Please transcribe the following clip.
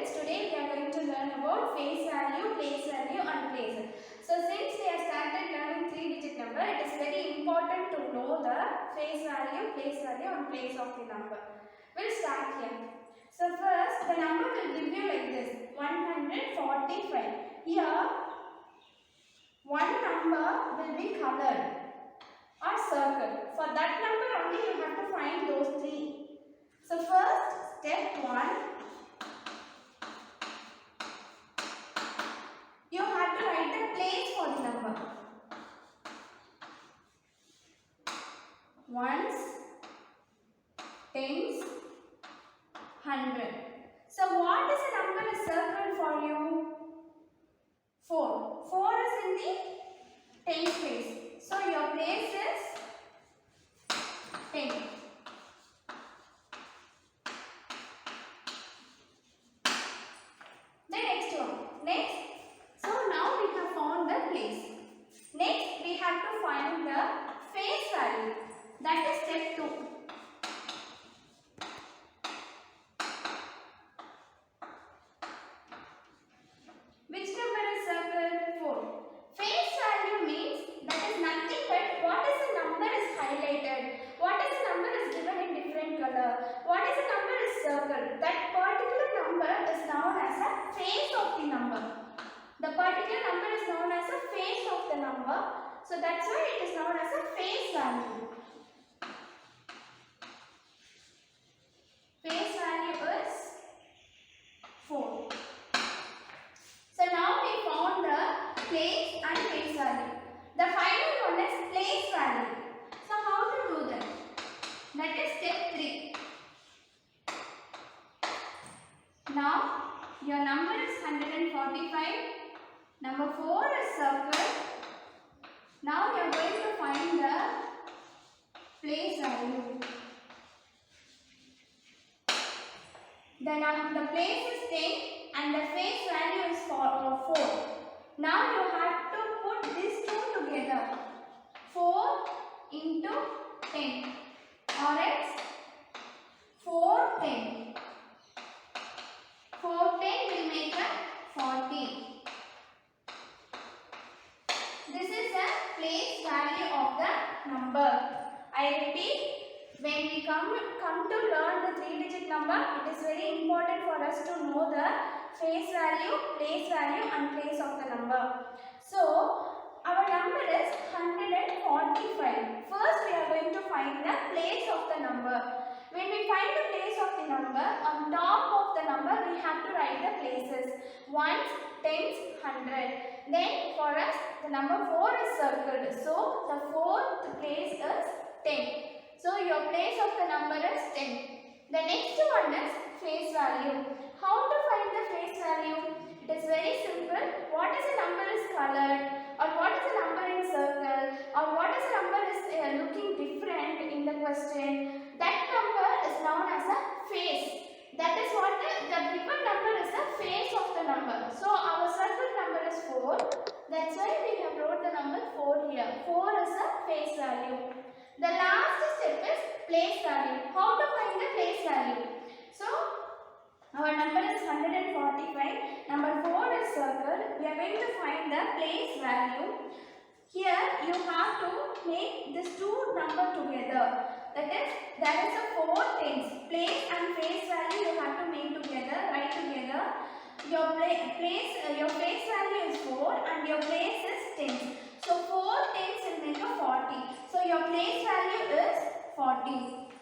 students, today we are going to learn about face value, place value and place. So since we have started learning 3-digit number, it is very important to know the face value and place of the number. We'll start here. So first the number will give you like this, 145. Here one number will be colored or circled. For that number only you have to find those three. So first step 1, you have to write the place for the number. Ones, tens, 100. So what is the number is circled for you? 4. 4 is in the tens place. So your place is 10. The next one. Next. So now we have found the place. Next we have to find the face value. That is step 2. Which number is circled? 4. Face value means that is nothing but what is the number is highlighted, what is the number is given in different color, what is the number is circled. That particular number is known as a face of the number. The particular number is known as a face of the number. So that's why it is known as a face value. Face value is 4. So now we found the place and face value. The final one is place value. So how to do that? That is step 3. Now your number is 145. Number 4 is circled. Now we are going to find the place value. The place is 10 and the face value is 4. Now you have to put these two together. 4 into 10 or else 410. 410 will make a 40. This is the place value of the number. I repeat, when we come to learn the 3-digit number, it is very important for us to know the face value, place value and place of the number. So, our number is 145. First we are going to find the place of the number. When we find the place of the number, on top of the number we have to write the places. Ones, tens, 100. Then for us the number 4 is circled. So the 4th place is 10. So your place of the number is 10. The next one is face value. How to find the face value? It is very simple. What is the number is colored, or what is the number in circle, or what is the number is looking different in the question. That number is known as a face. That is what the given number is the face of the number. So our circle number is 4. That's why we have wrote the number 4 here. 4 is a face value. The last step is place value. How to find the place value? So our number is 145. Number 4 is circled. We are going to find the place value. Here you have to make these two numbers together. That is, there is a 4 tens. Place and face value you have to make together, write together. Your face value is 4 and your place is tens. So 4 tens will make a 40. So your place value is 40.